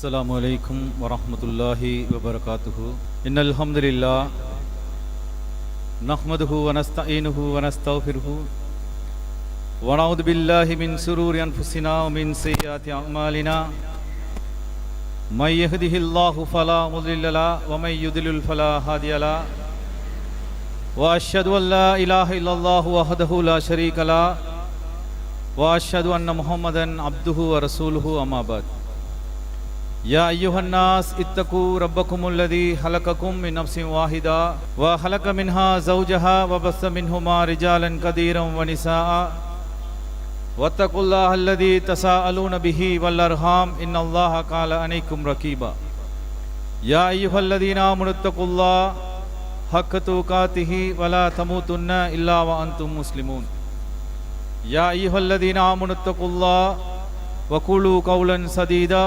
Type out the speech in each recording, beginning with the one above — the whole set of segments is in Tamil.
अस्सलामु अलैकुम वरहमतुल्लाहि वबरकातुहु। इन्नल हम्दुलिल्लाह नहमदुहु व नस्तईनुहु व नस्तगफिरुहु व नऊज़ु बिल्लाहि मिन शुरूरि अनफुसिना व मिन सय्यिआति अअमालिना। मय यहदिहिल्लाहु फला मुदिल्ल लहु व मय युद्लिल फला हादिय लहु व अशहदु अन ला इलाहा इल्लल्लाहु वहदहु ला शरीका लहु व अशहदु अन्ना मुहम्मदन अब्दुहु व रसूलुहु अम्मा बाद। या अय्युहन्नास इत्तकू रब्बकुमुल्लज़ी खलक़कुम मिन नफ्सिन वाहिदा व खलक़ मिन्हा ज़ौजहा व बस्स मिन्हुमा रिजालन कसीरन व निसाअ वत्तक़ुल्लाह अल्लज़ी तसाअलून बिही वल अर्हाम इन्नल्लाह कान अलैकुम रक़ीबा। या अय्युहल्लज़ीना आमनु इत्तक़ुल्लाह हक़्क़ तुक़ातिही व ला तमूतुन्ना इल्ला व अंतुम मुस्लिमून। या अय्युहल्लज़ीना आमनु इत्तक़ुल्लाह व क़ूलू क़ौलन सदीदा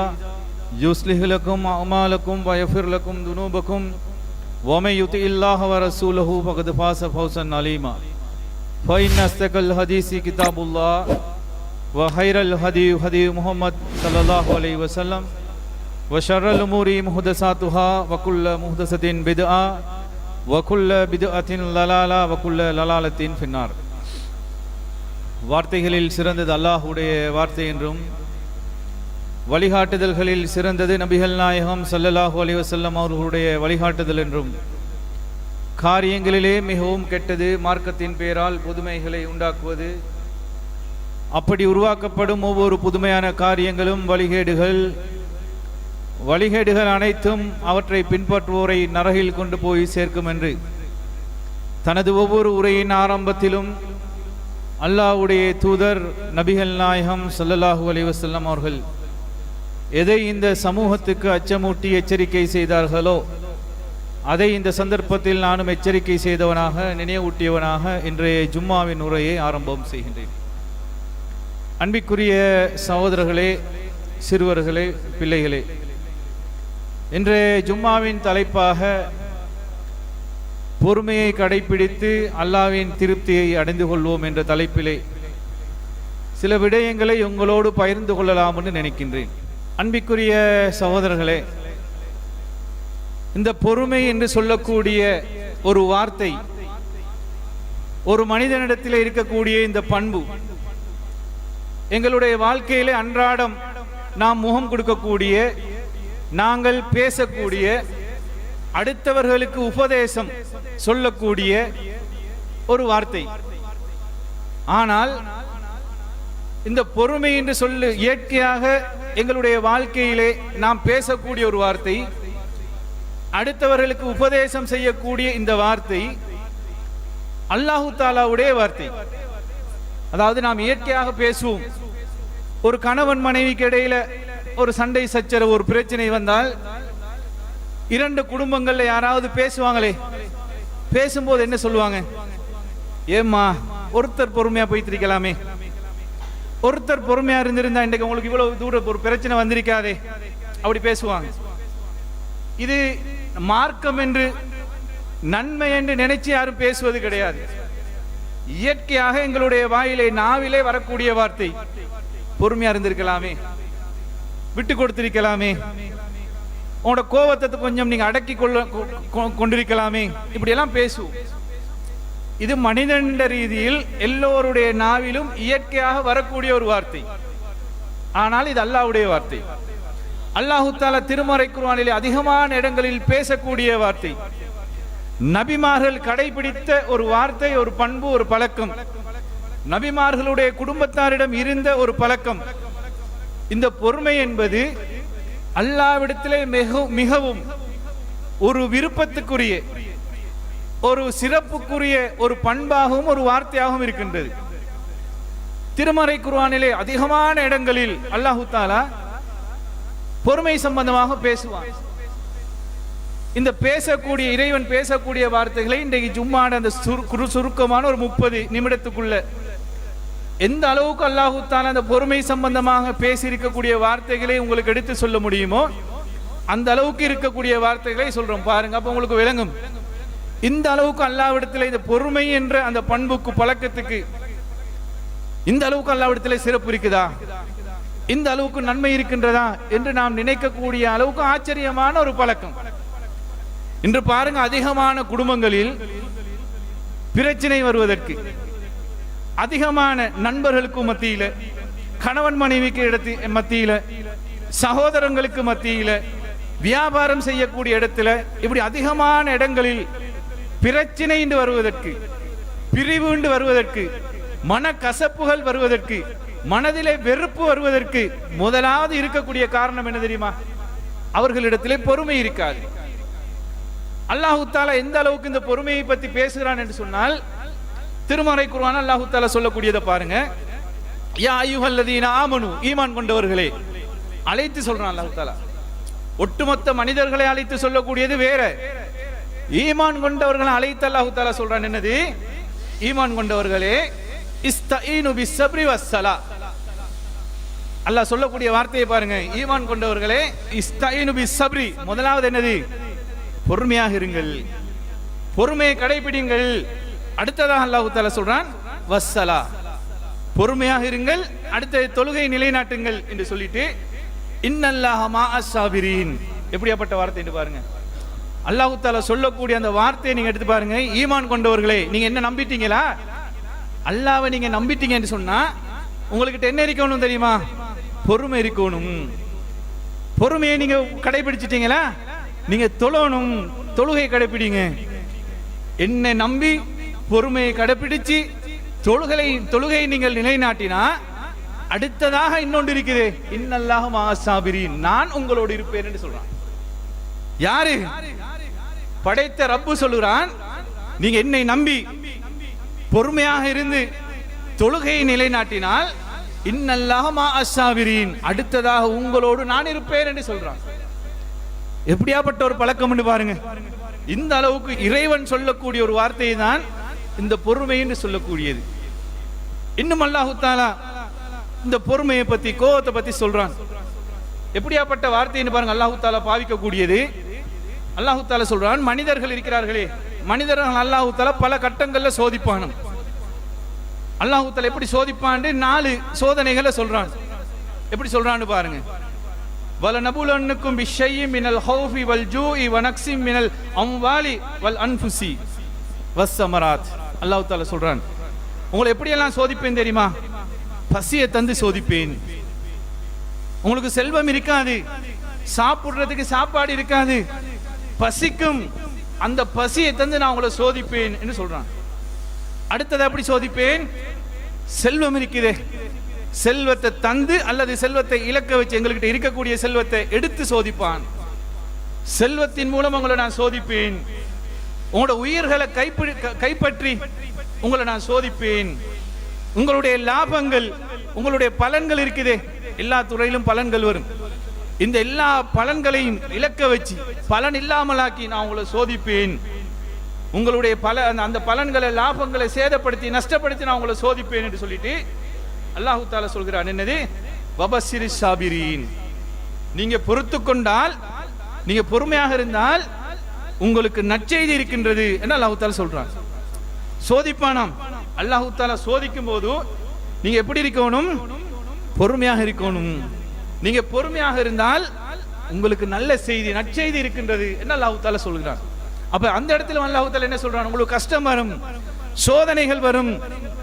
युस्लिह लकुम अमालकुम व यग़फिर लकुम दुनूबकुम व मय युतिइल्लाह व रसूलहु फ़क़द फ़ाज़ फ़ौज़न अज़ीमा। फ़इन्न अस्दक़ल हदीसी किताबुल्लाह व खैरल हदी हदी मुहम्मद सल्लल्लाहु अलैहि वसल्लम व शर्रल उमूरि मुहदसातुहा व कुल्ल मुहदसतिन बिदअ व कुल्ल बिदअतिन ललाला व कुल्ल ललालतिन फिन्नार। வார்த்தைகளில் சிறந்தது அல்லாஹ்வுடைய வார்த்தை என்றும் வழிகாட்டுதல்களில் சிறந்தது நபிகள் நாயகம் ஸல்லல்லாஹு அலைஹி வஸல்லம் அவர்களுடைய வழிகாட்டுதல் என்றும் காரியங்களிலே மிகவும் கெட்டது மார்க்கத்தின் பெயரால் புதுமைகளை உண்டாக்குவது, அப்படி உருவாக்கப்படும் ஒவ்வொரு புதுமையான காரியங்களும் வழிகேடுகள் அனைத்தும் அவற்றை பின்பற்றுவோரை நரகில் கொண்டு போய் சேர்க்கும் என்று தனது ஒவ்வொரு உரையின் ஆரம்பத்திலும் அல்லாஹ்வுடைய தூதர் நபிகள் நாயகம் ஸல்லல்லாஹு அலைஹி வஸல்லம் அவர்கள் எதை இந்த சமூகத்துக்கு அச்சமூட்டி எச்சரிக்கை செய்தார்களோ அதை இந்த சந்தர்ப்பத்தில் நானும் எச்சரிக்கை செய்தவனாக நினைவூட்டியவனாக இன்றைய ஜும்மாவின் உரையை ஆரம்பம் செய்கின்றேன். அன்பிற்குரிய சகோதரர்களே, சிறுவர்களே, பிள்ளைகளே, இன்றைய ஜும்மாவின் தலைப்பாக பொறுமையை கடைபிடித்து அல்லாஹ்வின் திருப்தியை அடைந்து கொள்வோம் என்ற தலைப்பிலே சில விடயங்களை உங்களோடு பகிர்ந்து கொள்ளலாம் என்று நினைக்கின்றேன். அன்பிற்குரிய சகோதரர்களே, இந்த பொறுமை என்று சொல்லக்கூடிய ஒரு வார்த்தை, ஒரு மனிதனிடத்தில் இருக்கக்கூடிய இந்த பண்பு எங்களுடைய வாழ்க்கையிலே அன்றாடம் நாம் முகம் கொடுக்கக்கூடிய, நாங்கள் பேசக்கூடிய, அடுத்தவர்களுக்கு உபதேசம் சொல்லக்கூடிய ஒரு வார்த்தை. ஆனால் இந்த பொறுமை என்று சொல்லு இயற்கையாக எங்களுடைய வாழ்க்கையிலே நாம் பேசக்கூடிய ஒரு வார்த்தை, அடுத்தவர்களுக்கு உபதேசம் செய்யக்கூடிய இந்த வார்த்தை அல்லாஹு தாலாவுடைய வார்த்தை. அதாவது நாம் இயற்கையாக பேசுவோம். ஒரு கணவன் மனைவிக்கு இடையில ஒரு சண்டை சச்சரவு, ஒரு பிரச்சனை வந்தால் இரண்டு குடும்பங்கள்ல யாராவது பேசுவாங்களே, பேசும்போது என்ன சொல்லுவாங்க? ஏம்மா ஒருத்தர் பொறுமையா போய்த்திருக்கலாமே, ஒருத்தர் பொறுமையா இருந்திருந்தா இன்றைக்கு உங்களுக்கு இவ்வளவு தூரம் ஒரு பிரச்சனை வந்திருக்காதே, அப்படி பேசுவாங்க. இது மார்க்கம் என்று நன்மை என்று நினைச்சு யாரும் பேசுவது கிடையாது. இயற்கையாக எங்களுடைய வாயிலே நாவிலே வரக்கூடிய வார்த்தை, பொறுமையா இருந்திருக்கலாமே, விட்டு கொடுத்திருக்கலாமே, உங்களோட கோபத்தை கொஞ்சம் நீங்க அடக்கி கொண்டிருக்கலாமே, இப்படி எல்லாம் பேசுவோம். இது மனிதன் ரீதியில் எல்லோருடைய நாவிலும் இயற்கையாக வரக்கூடிய ஒரு வார்த்தை. ஆனால் இது அல்லாஹ்வுடைய வார்த்தை. அல்லாஹு தஆலா திருமறை குர்ஆனிலே அதிகமான இடங்களில் பேசக்கூடிய வார்த்தை, நபிமார்கள் கடைபிடித்த ஒரு வார்த்தை, ஒரு பண்பு, ஒரு பழக்கம், நபிமார்களுடைய குடும்பத்தாரிடம் இருந்த ஒரு பழக்கம். இந்த பொறுமை என்பது அல்லாஹ்விடத்திலே மிகவும் ஒரு விருப்பத்துக்குரிய, ஒரு சிறப்புக்குரிய ஒரு பண்பாகவும் ஒரு வார்த்தையாகவும் இருக்கின்றது. திருமறை குர்ஆனிலே அதிகமான இடங்களில் அல்லாஹு தஆலா பொறுமை சம்பந்தமாக பேசுவான். இந்த பேசக்கூடிய இறைவன் பேசக்கூடிய வார்த்தைகளை இன்றைக்கு ஜும்மான அந்த சுருக்கமான ஒரு 30 நிமிடத்துக்குள்ள எந்த அளவுக்கு அல்லாஹு தஆலா அந்த பொறுமை சம்பந்தமாக பேசியிருக்கக்கூடிய வார்த்தைகளை உங்களுக்கு எடுத்து சொல்ல முடியுமோ அந்த அளவுக்கு இருக்கக்கூடிய வார்த்தைகளை சொல்றோம். பாருங்க, அப்ப உங்களுக்கு விளங்கும் இந்த அளவுக்கு அல்லாஹ்விடத்தில் இந்த பொறுமை என்ற அந்த பண்புக்கு, பழக்கத்துக்கு இந்த அளவுக்கு அல்லாஹ்விடத்தில் சிறப்பு இருக்குதா. இந்த அளவுக்கு நன்மை இருக்கின்றதா என்று நாம் நினைக்கக்கூடிய அளவுக்கு ஆச்சரியமான ஒரு பழக்கம். இன்று பாருங்க, அதிகமான குடும்பங்களில் பிரச்சனை வருவதற்கு, அதிகமான நண்பர்களுக்கு மத்தியில, கணவன் மனைவிக்கு மத்தியில, சகோதரங்களுக்கு மத்தியில, வியாபாரம் செய்யக்கூடிய இடத்துல, இப்படி அதிகமான இடங்களில் பிரச்சனை வருவதற்கு, பிரிவு வருவதற்கு, மனக்கசப்புகள் வருவதற்கு, மனதிலே வெறுப்பு வருவதற்கு முதலாவது இருக்கக்கூடிய காரணம் என்ன தெரியுமா? அவர்களிடத்திலே பொறுமை இருக்காது. அல்லாஹு தஆலா எந்த அளவுக்கு இந்த பொறுமையை பற்றி பேசுகிறான் என்று சொன்னால், திருமறை குர்ஆன் அல்லாஹு தஆலா சொல்லக்கூடியதை பாருங்க. யா அய்யுஹல்லதீன ஆமனு, ஈமான் கொண்டவர்களே அழைத்து சொல்றான் அல்லாஹு தஆலா. ஒட்டுமொத்த மனிதர்களை அழைத்து சொல்லக்கூடியது வேற. ஈமான் கொண்டவர்களை அழைத்து அல்லாஹு தஆலா சொல்றான் என்னது? ஈமான் கொண்டவர்களே இஸ்தஈனு பிஸ்ஸப்ரி வஸ்ஸலா. அல்லாஹ் சொல்லக்கூடிய வார்த்தையை பாருங்க. ஈமான் கொண்டவர்களே இஸ்தஈனு பிஸ்ஸப்ரி, முதலாவது என்னது? பொறுமையாக இருங்கள், பொறுமையை கடைபிடிங்கள். அடுத்ததாக அல்லாஹ் தஆலா சொல்றான் வஸ்ஸலா, பொறுமையாக இருங்கள். அடுத்த தொழுகை நிலைநாட்டுங்கள் என்று சொல்லிட்டு இன்னல்லாஹ மஅஸ் ஸாபிரீன். எப்படியாப்பட்ட வார்த்தை என்று பாருங்க. அல்லாஹ் தஆலா சொல்லக்கூடிய அந்த வார்த்தையை நீங்க எடுத்து பாருங்க. ஈமான் கொண்டவர்களே, நீங்க என்ன நம்பிட்டீங்களா? அல்லாஹ்வை நீங்க நம்பிட்டீங்க என்று சொன்னா உங்களுக்கு என்ன இருக்கணும் தெரியுமா? பொறுமை இருக்கணும். பொறுமையை நீங்க கடைபிடிச்சிட்டீங்களா? நீங்க தொழணும், தொழுகை கடைபிடிங்க. என்னை நம்பி பொறுமையை கடைபிடிச்சு தொழுகை நீங்கள் நிலைநாட்டினா அடுத்ததாக இன்னொன்று இருக்குது. இன்னல்லாஹ மஅஸ் ஸாபிரீன், நான் உங்களோடு இருப்பேன் என்று சொல்றான். யாரு? படைத்த ரப்பு சொல்லுறான், நீங்க என்னை நம்பி பொறுமையாக இருந்து தொழுகையை நிலைநாட்டினால் இன்னல்லாஹ மஅஸ் ஸாபிரீன், அடுத்ததாக உங்களோடு நான் இருப்பேன் என்று சொல்றான். எப்படியாப்பட்ட ஒரு பழக்கம் என்று பாருங்க. இந்த அளவுக்கு இறைவன் சொல்லக்கூடிய ஒரு வார்த்தையை தான் இந்த பொறுமை என்று சொல்லக்கூடியது. இன்னும் அல்லாஹ் தஆலா இந்த பொறுமையை பத்தி, கோபத்தை பத்தி சொல்றான். எப்படியாப்பட்ட வார்த்தைன்னு பாருங்க அல்லாஹ் தஆலா பாவிக்கக்கூடியது. அல்லாஹ் தஆலா சொல்றான், மனிதர்கள் இருக்கிறார்களே, மனிதர்கள் அல்லாஹ் தஆலா பல கட்டங்கள்ல சோதிப்பான். அல்லாஹ் தஆலா எப்படி சோதிப்பான்னு 4 சோதனைகளை சொல்றான். எப்படி சொல்றான்னு பாருங்க. வலனபுலன்னுக்கும் பிஷைஇம் மினல் ஹௌஃபி வல் ஜூஇ வனக்ஸிம் மினல் அம்வாலி வல் அன்ஃபுஸி வஸ்ஸமராத். அல்லாஹ் தஆலா சொல்றான், உங்களை எப்படியெல்லாம் சோதிப்பேன் தெரியுமா? பசியை தந்து சோதிப்பேன். உங்களுக்கு செல்வம் இருக்காது, சாப்பிடுறதுக்கு சாப்பாடு இருக்காது, பசிக்கும். அந்த பசியை தந்து நான் உங்களை சோதிப்பேன் என்று சொல்றான். அடுத்தது எப்படி சோதிப்பேன்? செல்வம் இருக்குதே, செல்வத்தை தந்து அல்லது செல்வத்தை இழக்க வச்சு, எங்கள்கிட்ட இருக்கக்கூடிய செல்வத்தை எடுத்து சோதிப்பான். செல்வத்தின் மூலம் உங்களை நான் சோதிப்பேன். உங்களோட உயிர்களை கைப்பற்றி உங்களை நான் சோதிப்பேன். உங்களுடைய லாபங்கள், உங்களுடைய பலன்கள் இருக்குதே, எல்லா துறையிலும் பலன்கள் வரும். இந்த எல்லா பலன்களையும் இழக்க வச்சு பலன் இல்லாமலாக்கி நான் உங்களை சோதிப்பேன். உங்களுடைய அந்த பலன்களை, லாபங்களை சேதப்படுத்தி நஷ்டப்படுத்தி நான் உங்களை சோதிப்பேன் என்று சொல்லிட்டு அல்லாஹ் தஆலா சொல்கிறான் என்னது? வபஸ்ஸிரி ஸாபிரீன். நீங்க பொறுத்து கொண்டால், நீங்க பொறுமையாக இருந்தால் உங்களுக்கு நற்செய்தி இருக்கின்றது என்று அல்லாஹ் தஆலா சொல்றான். சோதிப்பானாம். அல்லாஹ் தஆலா சோதிக்கும் போது நீங்க எப்படி இருக்கணும்? பொறுமையாக இருக்கணும். நீங்க பொறுமையாக இருந்தால் உங்களுக்கு நல்ல செய்தி, நற்செய்தி இருக்கின்றது என்று அல்லாஹ் தஆலா சொல்கிறான். அப்ப அந்த இடத்துல அல்லாஹ் தஆலா என்ன சொல்றான்? உங்களுக்கு கஷ்டம் வரும், சோதனைகள் வரும்,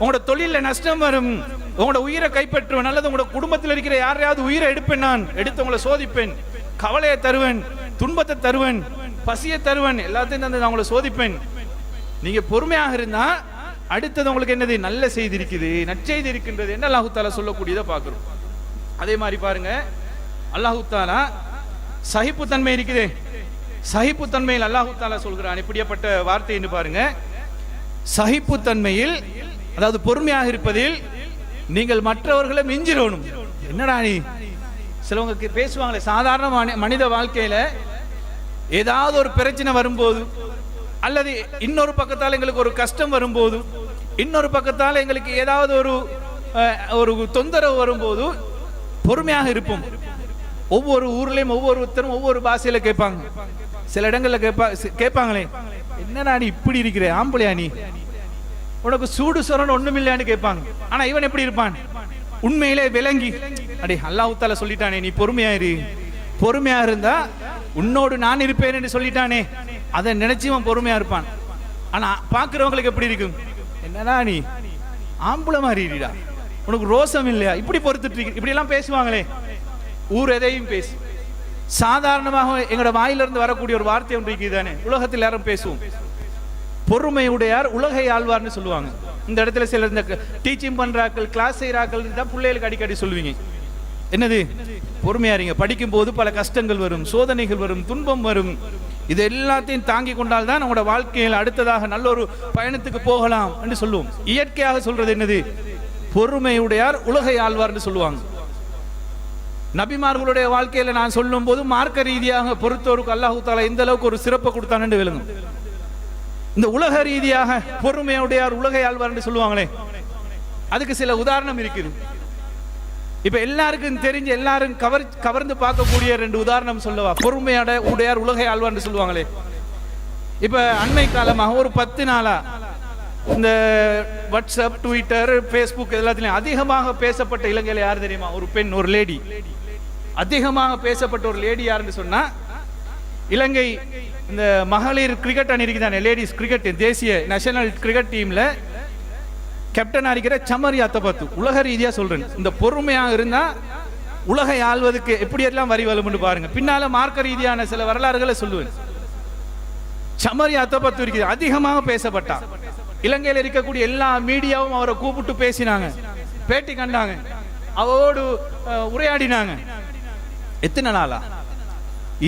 உங்களோட தொழில நஷ்டம் வரும், உங்களோட உயிரை கைப்பற்றுவேன், அல்லது உங்களோட குடும்பத்தில் இருக்கிற யாரையாவது உயிரை எடுப்பேன், நான் எடுத்து உங்களை சோதிப்பேன், கவலையை தருவேன், துன்பத்தை தருவேன், பசியை தருவேன், எல்லாத்தையும் தந்து நான் உங்களை சோதிப்பேன். நீங்க பொறுமையாக இருந்தா அடுத்தது உங்களுக்கு என்னது? நல்ல செய்தி இருக்குது, நற்செய்தி இருக்கின்றது என்ன அல்லாஹ் தஆலா சொல்லக்கூடியதை பார்க்கிறோம். அதே மாதிரி பாருங்க, அல்லாஹ் தஆலா சகிப்புத்தன்மை இருக்குதே, சகிப்புத்தன்மையில் அல்லாஹ் தஆலா சொல்கிறான். இப்படிப்பட்ட வார்த்தை என்று பாருங்க. சகிப்புத்தன்மையில், அதாவது பொறுமையாக இருப்பதில் நீங்கள் மற்றவர்களை மிஞ்சிடணும். என்னடா நீ, சிலவங்க பேசுவாங்களே, சாதாரண மனித வாழ்க்கையில ஏதாவது ஒரு பிரச்சனை வரும்போது, அல்லது இன்னொரு பக்கத்தால் எங்களுக்கு ஒரு கஷ்டம் வரும்போது, இன்னொரு பக்கத்தால் எங்களுக்கு ஏதாவது ஒரு தொந்தரவு வரும்போது பொறுமையாக இருப்போம். ஒவ்வொரு ஊர்லயும் ஒவ்வொருத்தரும் ஒவ்வொரு பாஷையில கேட்பாங்க. சில இடங்கள்ல கேட்பாங்களே, என்னடா நீ இப்படி இருக்கிற, ஆம்பளையா நீ, உனக்கு சூடு சொரணம் ஒண்ணும் இல்லையான்னு கேட்பாங்க. ஆனா இவன் எப்படி இருப்பான்? உண்மையிலே விளங்கி அடே அல்லாஹ் தஆலா சொல்லிட்டானே நீ பொறுமையா இரு, பொறுமையா இருந்தா உன்னோடு நான் இருப்பேன் என்று சொல்லிட்டானே, அதை நினைச்சுவன் பொறுமையா இருப்பான். ஆனா பாக்குறவங்களுக்கு எப்படி இருக்கும், என்னடா நீ ஆம்பளை மாதிரி இருடா, உனக்கு ரோசம் இல்லையா, இப்படி பொறுத்துட்டு இருக்கு, இப்படி எல்லாம் பேசுவாங்களே. ஊர் எதையும் பேசு. சாதாரணமாக எங்களோட வாயிலிருந்து வரக்கூடிய ஒரு வார்த்தை ஒன்று இருக்குதானே, உலகத்தில் யாரும் பேசுவோம், பொறுமையுடையார் உலகை ஆழ்வார்னு சொல்லுவாங்க. இந்த இடத்துல சில இந்த டீச்சிங் பண்றாக்கள், கிளாஸ் செய்யறாக்கள் தான் பிள்ளைகளுக்கு அடிக்கடி சொல்லுவீங்க, என்னது பொறுமையா இருங்க, படிக்கும் போது பல கஷ்டங்கள் வரும், சோதனைகள் வரும், துன்பம் வரும், இது எல்லாத்தையும் தாங்கி கொண்டால் தான் நம்மளோட வாழ்க்கையில் அடுத்ததாக நல்ல ஒரு பயணத்துக்கு போகலாம் என்று சொல்லுவோம். இயற்கையாக சொல்றது என்னது, பொறுமையுடையார் உலகை ஆழ்வார்னு சொல்லுவாங்க. நபிமார்களுடைய வாழ்க்கையில நான் சொல்லும் போது மார்க்க ரீதியாக பொறுத்தவருக்கு அல்லாஹ் தஆலா எந்த அளவுக்கு ஒரு சிறப்பை கொடுத்தான் என்று விளங்கும். இந்த உலக ரீதியாக பொறுமையுடையார் உலகை ஆழ்வார் என்று சொல்லுவாங்களே, அதுக்கு சில உதாரணம் இருக்குது. இப்ப எல்லாருக்கும் தெரிஞ்ச எல்லாரும் கவர்ந்து பார்க்கக்கூடிய 2 உதாரணம் சொல்லவா. பொறுமையுடையார் உலகை ஆழ்வார் என்று சொல்லுவாங்களே, இப்ப அண்மை காலமாக ஒரு 10 நாளா இந்த வாட்ஸ்அப், ட்விட்டர், ஃபேஸ்புக் எல்லாத்திலையும் அதிகமாக பேசப்பட்ட இலங்கையில யார் தெரியுமா, ஒரு பெண், ஒரு லேடி. அதிகமாக பேசப்பட்ட ஒரு லேடி யாருன்னு சொன்னா, இலங்கை இந்த மகளிர் கிரிக்கெட் அணி இருக்குதானே, லேடிஸ் கிரிக்கெட் தேசிய நேஷனல் கிரிக்கெட் டீம்ல கேப்டன் இருக்கிற சமரி அத்தபத்து. உலக ரீதியா சொல்றேன், இந்த பொறுமையா இருந்தா உலகை ஆள்வதற்கு எப்படி எல்லாம் வரி வலும்னு பாருங்க. பின்னால மார்க்க ரீதியான சில வரலாறுகளை சொல்லுவேன். சமரி அத்தபத்து இருக்குது, அதிகமாக பேசப்பட்டா. இலங்கையில் இருக்கக்கூடிய எல்லா மீடியாவும் அவரை கூப்பிட்டு பேசினாங்க, பேட்டி கண்டாங்க, அவரோடு உரையாடினாங்க. எத்தனை நாளா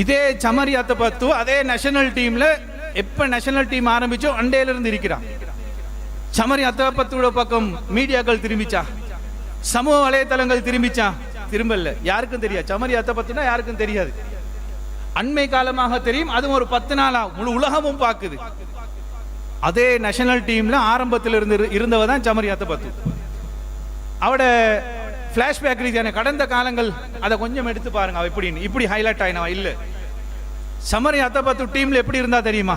இதே சமரி அத்தபத்து அதே நேஷனல் டீம்ல எப்ப நேஷனல் டீம் ஆரம்பிச்சோ அண்டையில இருந்து இருக்கிறான். சமரி அத்தபத்தோட பக்கம் மீடியாக்கள் திரும்பிச்சா, சமூக வலைதளங்கள் திரும்பிச்சா, திரும்பல. யாருக்கும் தெரியாது, சமரி அத்தபத்துனா யாருக்கும் தெரியாது. அண்மை காலமாக தெரியும், அதுவும் ஒரு 10 நாளா முழு உலகமும் பார்க்குது. அதே நேஷனல் டீம்ல ஆரம்பத்தில் இருந்தவ தான் சமரி அத்தபத்து. அவட பிளாஷ்பேக் ரீதியான கடந்த காலங்கள் அதை கொஞ்சம் எடுத்து பாருங்க, அவ எப்படின்னு இப்படி ஹைலைட் ஆயினவா இல்ல. சமரி அத்தபத்து டீம்ல எப்படி இருந்தா தெரியுமா,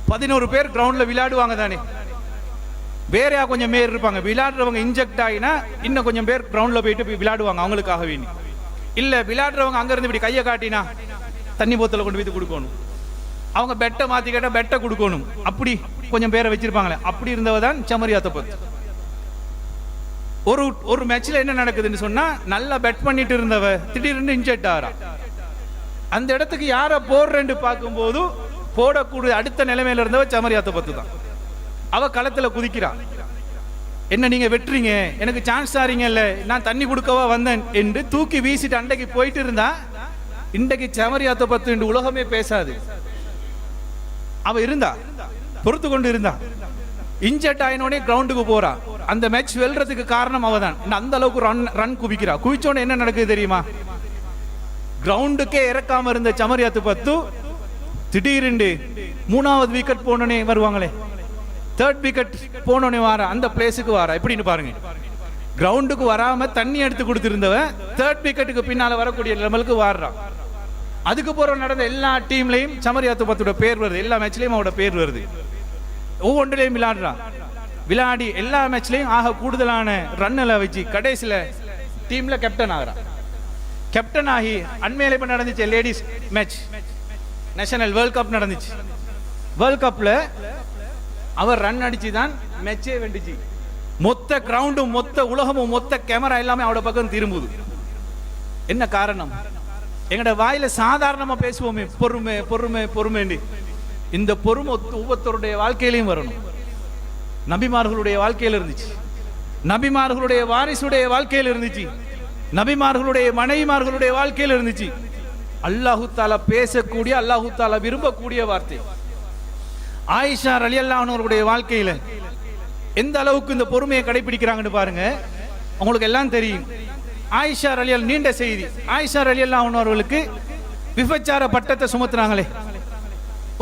11 பேர் கிரவுண்ட்ல விளையாடுவாங்க தானே, வேறையா கொஞ்சம் பேர் இருப்பாங்க. விளையாடுறவங்க இன்ஜெக்ட் ஆகினா இன்னும் கொஞ்சம் பேர் கிரவுண்ட்ல போயிட்டு விளையாடுவாங்க அவங்களுக்காக வேண்டி. இல்ல விளையாடுறவங்க அங்க இருந்து இப்படி கையை காட்டினா தண்ணி போத்தல கொண்டு போய் கொடுக்கணும், அவங்க பெட்டை மாத்தி கேட்டா பெட்டை கொடுக்கணும், அப்படி கொஞ்சம் பேரை வச்சிருப்பாங்களே. அப்படி இருந்தவ தான் சமரி அத்தபத்து. ஒரு மேட்ச்ல என்ன நடக்குதுன்னு சொன்னா, நல்லா பெட் பண்ணிட்டு இருந்தவ திடீர்னு இன்ஜெக்ட் ஆறா. அந்த இடத்துக்கு யார போடுறேன்னு பார்க்கும்போது போடக்கூடிய அடுத்த நிலைமையில இருந்தவ சமரி அத்தபத்து தான். அவ களத்துல குதிக்கிறா, என்ன நீங்க வெட்டுறீங்க, எனக்கு சான்ஸ் தாரீங்கல்ல, நான் தண்ணி கொடுக்கவா வந்தேன் என்று தூக்கி வீசிட்டு அண்டைக்கு போயிட்டு இருந்தா, இன்றைக்கு சமரி அத்தபத்து என்று உலகமே பேசாது. அவ இருந்தா, பொறுத்து கொண்டு இருந்தா, இன்ஜெக்ட் ஆயினோடனே கிரவுண்டுக்கு போறா. அந்த மேட்ச் வெல்றதுக்கு காரணம் அவதான். அந்த அளவுக்கு ரன் குவிக்கிறா. குவிச்சோட என்ன நடக்குது தெரியுமா, கிரவுண்டுக்கே இறக்காம இருந்த சமரி அத்தபத்து திடீரென்று 3வது விக்கெட் போனோடனே வருவாங்களே, 3rd விக்கெட் போனோடனே வார அந்த பிளேஸுக்கு வாரா. எப்படின்னு பாருங்க, கிரவுண்டுக்கு வராம தண்ணி எடுத்து கொடுத்திருந்தவன் 3rd விக்கெட்டுக்கு பின்னால வரக்கூடிய லெவலுக்கு வாடுறா. அதுக்கு போற நடந்த எல்லா டீம்லயும் சமரி அத்தபத்தோட பேர் வருது, எல்லா மேட்ச்லயும் அவரோட பேர் வருது. ஒவ்வொன்றிலையும் விளையாடுறா. விளையாடி எல்லா மேட்ச்லயும் ஆக கூடுதலான ரன்னில் வச்சு கடைசியில டீம்ல கேப்டன் ஆகிறா. கேப்டன் ஆகி அண்மையில இப்ப நடந்துச்சு ladies match, national world cup நடந்துச்சு. வேர்ல்ட் கப்ல அவர் ரன் அடிச்சு தான் மேட்சே வெண்டுச்சு. மொத்த கிரவுண்டும் மொத்த உலகமும் மொத்த கேமரா எல்லாமே அவட பக்கம் திரும்புது. என்ன காரணம்? எங்கட வாயில சாதாரணமா பேசுவோமே பொறுமை பொறுமை பொறுமைன்னு, இந்த பொறுமை ஒவ்வொருத்தருடைய வாழ்க்கையிலையும் வரணும். நபிமார்களுடைய வாழ்க்கையில் இருந்துச்சு, நபிமார்களுடைய வாரிசுடைய வாழ்க்கையில் இருந்துச்சு, நபிமார்களுடைய மனைவிமார்களுடைய வாழ்க்கையில் இருந்துச்சு. அல்லாஹு தஆலா பேசக்கூடிய, அல்லாஹு தஆலா விரும்பக்கூடிய வார்த்தை. ஆயிஷா ரலியல்லாஹு அன்ஹாவுடைய வாழ்க்கையில எந்த அளவுக்கு இந்த பொறுமையை கடைபிடிக்கிறாங்கன்னு பாருங்க. உங்களுக்கு எல்லாம் தெரியும், ஆயிஷா ரலியல்லாஹு, நீண்ட செய்தி, ஆயிஷா ரலியல்லாஹு அன்ஹாவுக்கு விபச்சார பட்டத்தை சுமத்துறாங்களே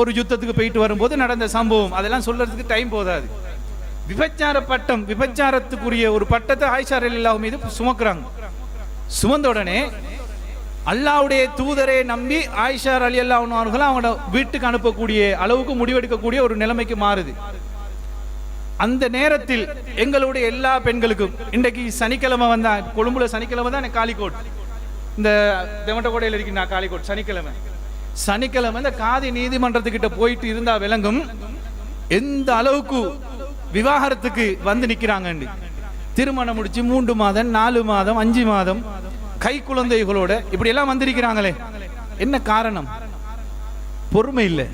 ஒரு யுத்தத்துக்கு போயிட்டு வரும்போது நடந்த சம்பவம். அதெல்லாம் சொல்றதுக்கு டைம் போதாது. விபச்சார பட்டம், விபச்சாரத்துக்குரிய ஒரு பட்டத்தை ஆயிஷா ரலியல்லாஹு மீது சுமக்குறாங்க. சுமந்த உடனே அல்லாஹ்வுடைய தூதரை நம்பி ஆயிஷா ரலியல்லாஹு அன்ஹா அவங்கள வீட்டுக்கு அனுப்பக்கூடிய அளவுக்கு முடிவெடுக்கக்கூடிய ஒரு நிலைமைக்கு மாறுது. அந்த நேரத்தில் எங்களுடைய எல்லா பெண்களுக்கும் இன்றைக்கு சனிக்கிழமை வந்தா, கொழும்புல சனிக்கிழமை தான் காலிக்கோட், இந்த தெமட்டகோடையில் இருக்கின்ற காலிக்கோட் சனிக்கிழமை இந்த காதி நீதிமன்றத்துக்கிட்ட போயிட்டு இருந்தா விளங்கும் எந்த அளவுக்கு விவாகரத்துக்கு வந்து நிக்கிறாங்க. திருமணம் முடிச்சு 3 மாதம் 4 மாதம் 5 மாதம் கை குழந்தைகளோட இப்படி எல்லாம் வந்திருக்கிறாங்களே, என்ன காரணம்? பொறுமை இல்லை.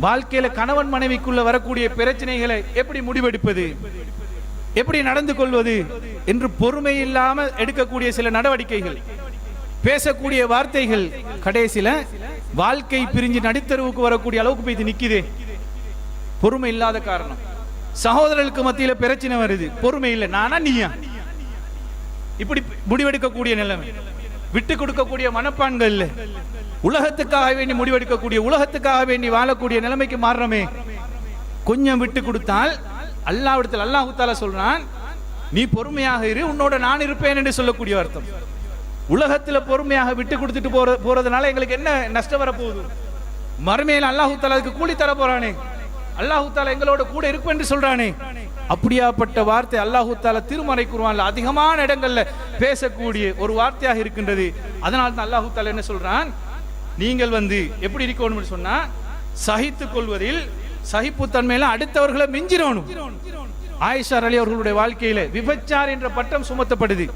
வாழ்க்கையில கணவன் மனைவிக்குள்ள வரக்கூடிய பிரச்சனைகளை எப்படி முடிவெடுப்பது, எப்படி நடந்து கொள்வது என்று பொறுமை இல்லாம எடுக்கக்கூடிய சில நடவடிக்கைகள், பேசக்கூடிய வார்த்தைகள் கடைசியில வாழ்க்கை பிரிஞ்சு நடுத்தருவுக்கு வரக்கூடிய அளவுக்கு போய் நிக்குதே. பொறுமை இல்லாத காரணம். சகோதரர்களுக்கு மத்தியில பிரச்சனை வருது, பொறுமை இல்லை. நானா நீயா? இப்படி முடிவெடுக்கக்கூடிய நிலைமை, விட்டு கொடுக்கக்கூடிய மனப்பான்கள் இல்லை. உலகத்துக்காக வேண்டி முடிவெடுக்கக்கூடிய, உலகத்துக்காக வேண்டி வாழக்கூடிய நிலைமைக்கு மாறுறமே. கொஞ்சம் விட்டு கொடுத்தால் அல்லாஹ்விடத்தில் அல்லாஹ் தஆலா சொல்றான், நீ பொறுமையாக இரு, உன்னோட நான் இருப்பேன் என்று சொல்லக்கூடிய அர்த்தம். உலகத்தில் பொறுமையாக விட்டு கொடுத்துட்டு போறதுனால எங்களுக்கு என்ன நஷ்டம் வரப்போகுது? மறுமையில் அல்லாஹ் தஆலா அதுக்கு கூலி தர போறானே. அல்லாஹ் தஆலா எங்களோட கூட இருப்பேன் என்று சொல்றானே. அப்படியாப்பட்ட வார்த்தை அல்லாஹ் தஆலா திருமறை குர்ஆன்ல அதிகமான இடங்கள்ல பேசக்கூடிய ஒரு வார்த்தையாக இருக்கின்றது. அதனால தான் அல்லாஹ் தஆலா என்ன சொல்றான், நீங்கள் எப்படி இருக்கணும்னு சொன்னா, சகித்துக் கொள்வதில் சகிப்புத்தன்மையில அடுத்தவர்களை மிஞ்சிரணும். ஆயிஷா அலி அவர்களுடைய வாழ்க்கையில விபச்சார் என்ற பட்டம் சுமத்தப்படுது.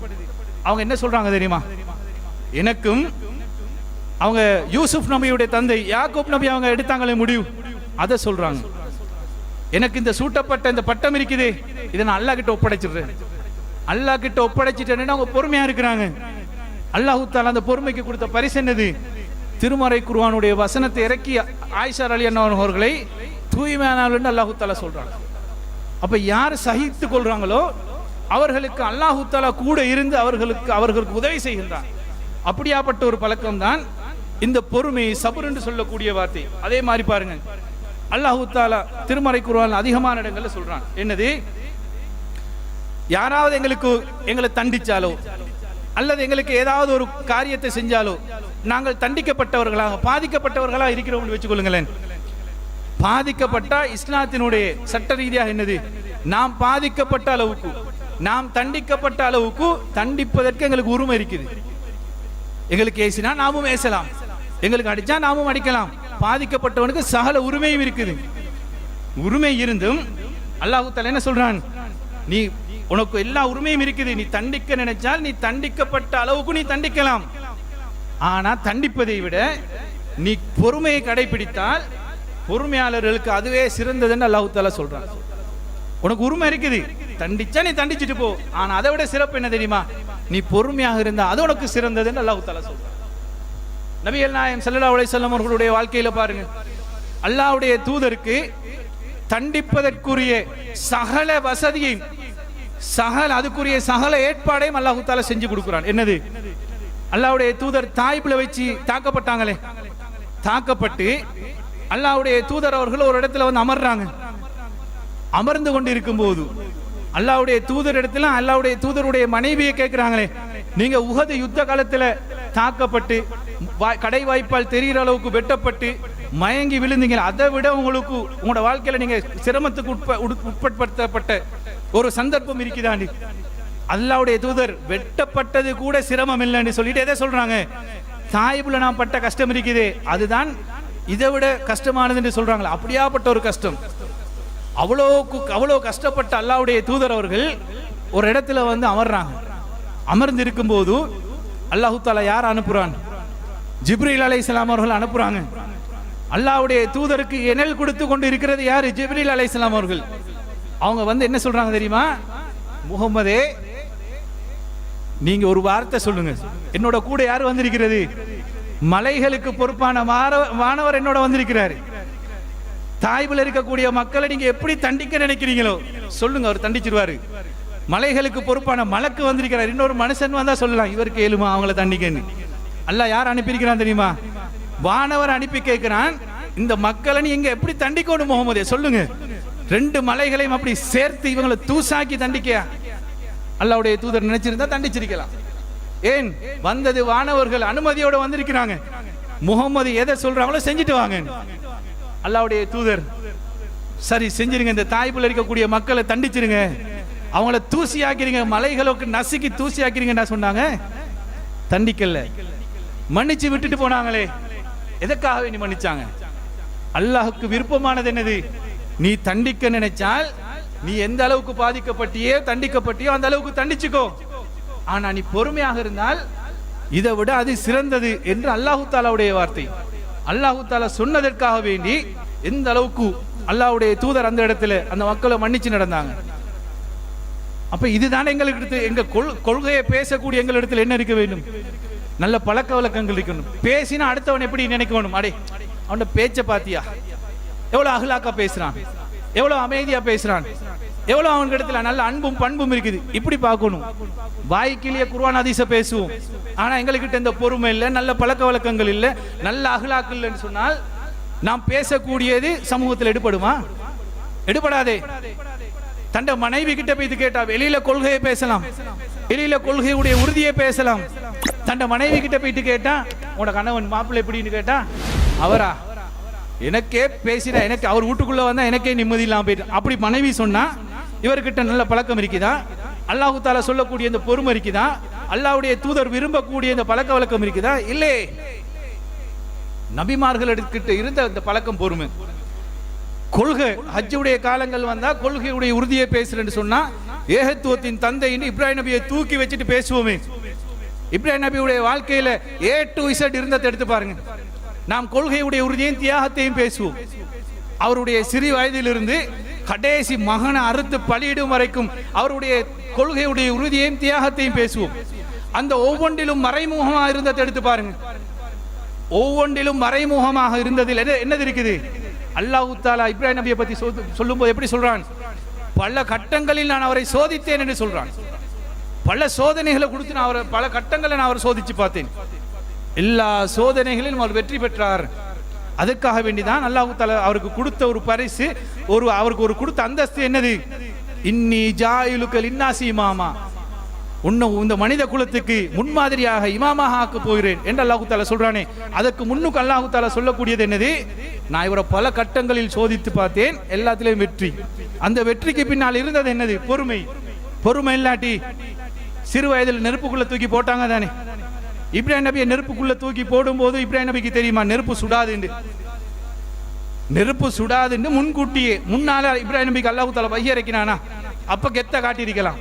அவங்க என்ன சொல்றாங்க தெரியுமா? எனக்கும் அவங்க யூசுப் நபியுடைய தந்தை யாக்கூப் நபி அவங்க எடுத்தாங்களே முடிவு, அதை சொல்றாங்க. எனக்கு இந்த சூட்டப்பட்ட இந்த பட்டம் இருக்குதே, இதை நான் அல்லாஹ் கிட்ட ஒப்படைச்சிடுறேன். அல்லாஹ் கிட்ட ஒப்படைச்சிட்டேன்னு அவங்க பொறுமையா இருக்கிறாங்க. அல்லாஹ் தஆலா அந்த பொறுமைக்கு கொடுத்த பரிசு என்னது? திருமறை குர்ஆனுடைய வசனத்தை இறக்கி ஆயிஷா ரலியல்லாஹு அவர்களை தூய்மையானவர்கள் என்று அல்லாஹ் தஆலா சொல்றாங்க. அப்ப யார் சகித்துக் கொள்றாங்களோ அவர்களுக்கு அல்லாஹ் தஆலா கூட இருந்து அவர்களுக்கு உதவி செய்கின்றான். அப்படியாப்பட்ட ஒரு பழக்கம் தான் இந்த பொறுமை, சபர் என்று சொல்லக்கூடிய வார்த்தை. அதே மாதிரி பாருங்க, அல்லாஹ் தஆலா திருமறை குர்ஆன்ல அதிகமான இடங்கள்ல சொல்றான். என்னது? யாராவது எங்களை தண்டிச்சாலோ அல்லது எங்களுக்கு ஏதாவது ஒரு காரியத்தை செஞ்சாலோ நாங்கள் தண்டிக்கப்பட்டவர்களாக பாதிக்கப்பட்டவர்களாக இருக்கிறோம் வச்சுக்கொள்ளுங்களேன். பாதிக்கப்பட்ட இஸ்லாத்தினுடைய சட்ட ரீதியாக என்னது? நாம் பாதிக்கப்பட்ட அளவுக்கு, நாம் தண்டிக்கப்பட்ட அளவுக்கு தண்டிப்பதற்கு எங்களுக்கு உரிமை இருக்குது. எங்களுக்கு ஏசினா நாமும் ஏசலாம், எங்களுக்கு அடிச்சா நாமும் அடிக்கலாம். பாதிக்கப்பட்டவனுக்கு சகல உரிமையும் இருக்குது. உரிமை இருந்தும் அல்லாஹ் தஆலா என்ன சொல்றான்? நீ உனக்கு எல்லா உரிமையும் இருக்குது. நீ தண்டிக்க நினைச்சால் நீ தண்டிக்கப்பட்ட அளவுக்கு நீ தண்டிக்கலாம். ஆனா தண்டிப்பதை விட நீ பொறுமையை கடைபிடித்தால் பொறுமையாளர்களுக்கு அதுவே சிறந்ததுன்னு அல்லாஹ் தஆலா சொல்றான். உனக்கு உரிமை இருக்குது, தண்டிச்சா நீ தண்டிச்சுட்டு போ. ஆனா அதை விட சிறப்பு என்ன தெரியுமா? நீ பொறுமையாக இருந்தா அது உனக்கு சிறந்ததுன்னு அல்லாஹ் தஆலா சொல்றான். நபிகள் நாயகம் ஸல்லல்லாஹு அலைஹி வஸல்லம் அவர்களுடைய வாழ்க்கையில பாருங்க, அல்லாஹ்வுடைய தூதருக்கு தண்டிப்பதற்குரிய சகல வசதியையும் அதுக்குரிய சகல ஏற்பாடையும் அல்லாஹ் தஆலா செஞ்சு கொடுக்கிறான். என்னது? அல்லாஹ்வுடைய தூதர் தாயிப்ல வச்சு தாக்கப்பட்டாங்களே, தாக்கப்பட்டு அல்லாஹ்வுடைய தூதர் அவர்கள் ஒரு இடத்துல அமர்றாங்க. அமர்ந்து கொண்டு இருக்கும் போது அல்லாஹ்வுடைய தூதர் இடத்துல அல்லாஹ்வுடைய தூதருடைய மனைவியை கேட்கிறாங்களே, நீங்க உஹது யுத்த காலத்துல தாக்கப்பட்டு கடை வாய்ப்பால் தெரிகிற அளவுக்கு வெட்டப்பட்டு மயங்கி விழுந்தீங்க, அதை விட உங்களுக்கு உங்களோட வாழ்க்கையில நீங்க சிரமத்துக்கு உட்படுத்தப்பட்ட ஒரு சந்தர்ப்பம் இருக்குதாண்டி? அல்லாஹ்வுடைய தூதர் வெட்டப்பட்டது கூட சிரமம் இல்லைன்னு சொல்லிட்டு எதை சொல்றாங்க? தாயிபுல நான் பட்ட கஷ்டம் இருக்குதே அதுதான் இதை விட கஷ்டமானது என்று சொல்றாங்களா? அப்படியாப்பட்ட ஒரு கஷ்டம், அவ்வளோ கஷ்டப்பட்ட அல்லாஹ்வுடைய தூதர் அவர்கள் ஒரு இடத்துல அமர்றாங்க. அமர்ந்து இருக்கும் போது அல்லாஹ் தஆலா யார் அனுப்புறான்? ஜிப்ரீல் அலைஹிஸ்ஸலாம் அவர்கள் அனுப்புறாங்க. அல்லாஹ்வுடைய தூதருக்கு எனல் கொடுத்து கொண்டு இருக்கிறது யாரு? ஜிப்ரீல் அலைஹிஸ்ஸலாம் அவர்கள். அவங்க என்ன சொல்றாங்க தெரியுமா? முஹம்மதே, நீங்க ஒரு வார்த்தை சொல்லுங்க, என்னோட கூட யார் வந்திருக்கிறது? மலைகளுக்கு பொறுப்பான வானவர் என்னோட வந்திருக்கிறாரு. தாய்பில் இருக்கக்கூடிய மக்களை நீங்க எப்படி தண்டிக்க நினைக்கிறீங்களோ சொல்லுங்க, அவர் தண்டிச்சிருவாரு. மலைகளுக்கு பொறுப்பான மலக்கு வந்திருக்கிறார். இன்னொரு மனுஷன் வந்தா சொல்லலாம், இவருக்கு ஏழுமா அவங்கள தண்டிக்கன்னு. அல்லாஹ் யார் அனுப்பியிருக்கிறான் தெரியுமா? வானவர் அனுப்பி கேட்கிறான், இந்த மக்களை நீ எங்க எப்படி தண்டிக்கணும் முஹம்மதே சொல்லுங்க. 2 மலைகளையும் அப்படி சேர்த்து இவங்களை தூசாக்கி தண்டிக்க அல்லாஹ்வுடைய தூதர் நினைச்சிருந்தா தண்டிச்சிருக்கலாம். ஏன் வந்தது? வானவர்கள் அனுமதியோட வந்திருக்கிறாங்க. முஹம்மது எதை சொல்றாங்களோ செஞ்சுட்டு வாங்க. அல்லாஹ்வுடைய தூதர் சரி செஞ்சிருங்க, இந்த தாய்ப்புல இருக்கக்கூடிய மக்களை தண்டிச்சிருங்க, அவங்கள தூசி ஆக்கிறீங்க, மலைகளுக்கு நசுக்கி தூசி ஆக்கிறீங்கன்னா சொன்னாங்க. தண்டிக்கல, மன்னிச்சு விட்டுட்டு போனாங்களே. எதற்காக நீ மன்னிச்சாங்க? அல்லாஹுக்கு விருப்பமானது என்னது? நீ தண்டிக்க நினைச்சால் நீ எந்த அளவுக்கு பாதிக்கப்பட்டியோ தண்டிக்கப்பட்டியோ அந்த அளவுக்கு தண்டிச்சுக்கோ. ஆனா நீ பொறுமையாக இருந்தால் இதை விட அது சிறந்தது என்று அல்லாஹு தாலாவுடைய வார்த்தை. அல்லாஹு தாலா சொன்னதற்காக வேண்டி எந்த அளவுக்கு அல்லாஹ்வுடைய தூதர் அந்த இடத்துல அந்த மக்களை மன்னிச்சு நடந்தாங்க. அப்ப இதுதானே எங்களுக்கு எங்க கொள்கையை பேசக்கூடிய எங்களிடத்தில் என்ன இருக்க வேண்டும்? நல்ல பழக்க வழக்கங்கள் இருக்கணும். பேசினா அடுத்தவன் எப்படி நினைக்கணும்? அடே அவனோட பேச்ச பாத்தியா, எவ்வளவு அகலாக்கா பேசுறான், எவ்வளவு அமைதியா பேசுறான், எவ்வளவு அவனுக்கு இடத்துல நல்ல அன்பும் பண்பும் இருக்குது, இப்படி பார்க்கணும். வாய்க்கிலேயே குர்ஆன் ஹதீஸ பேசுவோம், ஆனா எங்ககிட்ட இந்த பொறுமை இல்லை, நல்ல பழக்க வழக்கங்கள் இல்லை, நல்ல அகலாக்கு இல்லைன்னு சொன்னால் நாம் பேசக்கூடியது சமூகத்தில் எடுபடுமா? எடுபடாதே. தண்ட மனைவி கிட்ட போய் கேட்டா வெளியில கொள்கையை பேசலாம், வெளியில கொள்கையுடைய உறுதியை பேசலாம். தண்ட மனைவி கிட்ட போயிட்டு கேட்டா உன்னோட கணவன் மாப்பிள்ளை எப்படின்னு கேட்டா அவரா எனக்கே பேசினா, எனக்கு அவர் வீட்டுக்குள்ள வந்தா எனக்கே நிம்மதி இல்லாம போயிட்டு, அப்படி மனைவி சொன்னா இவர்கிட்ட நல்ல பழக்கம் இருக்குதா? அல்லாஹு தாலா சொல்லக்கூடிய இந்த பொறுமை இருக்குதா? அல்லாஹ்வுடைய தூதர் விரும்பக்கூடிய இந்த பழக்க வழக்கம் இருக்குதா? இல்லை. நபிமார்களிடத்திட்ட இருந்த இந்த பழக்கம் பொறுமை. கொள்கை ஹஜ்ஜுடைய காலங்கள் வந்தா கொள்கையுடைய உறுதியை பேசுறேன்னு சொன்னா ஏகத்துவத்தின் தந்தை இப்ராஹிம் நபியை தூக்கி வச்சுட்டு பேசுவோமே. இப்ராஹிம் நபியுடைய வாழ்க்கையில A to Z இருந்ததை எடுத்து பாருங்க. நாம் கொள்கையுடைய உறுதியையும் தியாகத்தையும் பேசுவோம். அவருடைய சிறு வயதிலிருந்து கடைசி மகனை அறுத்து பலியிடும் வரைக்கும் அவருடைய கொள்கையுடைய உறுதியையும் தியாகத்தையும் பேசுவோம். அந்த ஒவ்வொன்றிலும் மறைமுகமாக இருந்ததை எடுத்து பாருங்க. ஒவ்வொன்றிலும் மறைமுகமாக இருந்ததில் என்னது இருக்குது? அல்லாஹ் தஆலா இப்ராஹிம் நபியை பத்தி சொல்லும்போது எப்படி சொல்றான்? பல கட்டங்களில் நான் அவரை சோதித்தேன் என்று சொல்றான். பல சோதனைகளை கொடுத்து நான் அவரை பல கட்டங்களை நான் அவரை சோதிச்சு பார்த்தேன். எல்லா சோதனைகளிலும் அவர் வெற்றி பெற்றார். அதுக்காக வேண்டிதான் அல்லாஹ் தஆலா அவருக்கு கொடுத்த ஒரு பரிசு, அவருக்கு ஒரு கொடுத்த அந்தஸ்து என்னது? இன்னி ஜாயிலுக லின்னாசி இமாமா, உன்னை இந்த மனித குலத்துக்கு முன்மாதிரியாக இமாமாக ஆக்க போகிறேன் என்று அல்லாஹ் தஆலா சொல்றானே. அதற்கு முன்னுக்கு அல்லாஹ் தஆலா சொல்லக்கூடியது என்னது? நான் இவரை பல கட்டங்களில் சோதித்து பார்த்தேன், எல்லாத்திலையும் வெற்றி. அந்த வெற்றிக்கு பின்னால் இருந்தது என்னது? பொறுமை. பொறுமை இல்லாட்டி சிறு வயதில் நெருப்புக்குள்ள தூக்கி போட்டாங்க தானே. இப்ராஹிம் நபியை நெருப்புக்குள்ள தூக்கி போடும் போது இப்ராஹிம் நபிக்கு தெரியுமா நெருப்பு சுடாது என்று? நெருப்பு சுடாது என்று முன்கூட்டியே முன்னால இப்ராஹிம் நபிக்கு அல்லாஹ் தஆலா வஹி இறக்கினானா? அப்ப கெத்த காட்டியிருக்கலாம்.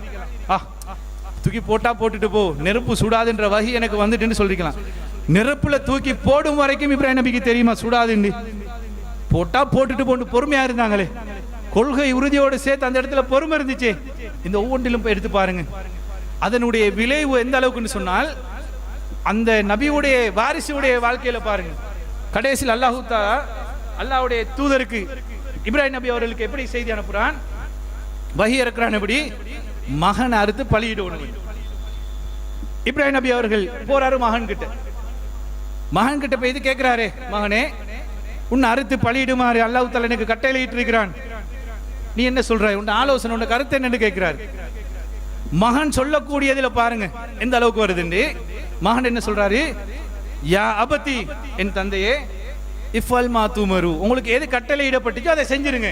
தூக்கி போட்டா போட்டுட்டு போ, நெருப்பு சுடாதுன்ற வஹி எனக்கு வந்துட்டுன்னு சொல்லிக்கலாம். நெருப்புல தூக்கி போடும் வரைக்கும் இப்ராஹிம் நபிக்கு தெரியுமா சுடாதுன்னு? போட்டா போட்டுட்டு போட்டு பொறுமையா இருந்தாங்களே. கொள்கை உறுதியோடு சேர்த்து அந்த இடத்துல பொறுமை இருந்துச்சு. இந்த ஒவ்வொன்றிலும் எடுத்து பாருங்க. அதனுடைய விளைவு எந்த அளவுக்குன்னு சொன்னால் அந்த நபியுடைய வாரிசுடைய வாழ்க்கையில பாருங்க. கடைசியில் அல்லாஹ் தஆலா அல்லாஹ்வுடைய தூதருக்கு இப்ராஹிம் நபி அவர்களுக்கு எப்படி செய்தி அனுப்புறான்? வஹி இறக்குறான். எப்படி? மகன் அறுத்து பலியிடணும். இப்ராஹிம் நபி அவர்கள் போறாரு மகன் கிட்ட போய் இது கேட்கிறாரு, மகனே உன்னை அறுத்து பலியிடுமாறு அல்லாஹ் தஆலா எனக்கு கட்டளையிட்டு இருக்கிறான், நீ என்ன சொல்றாய்? உன் ஆலோசனை, உன் கருத்து என்னன்னு கேட்கிறாரு. மகன் சொல்லக்கூடியதுல பாருங்க எந்த அளவுக்கு வருதுன்னு. மகன் என்ன சொல்றாரு? யா அபதி, என் தந்தையே, இஃபல் மா துமரு, உங்களுக்கு எது கட்டளையிடப்பட்டுச்சோ அதை செஞ்சிருங்க,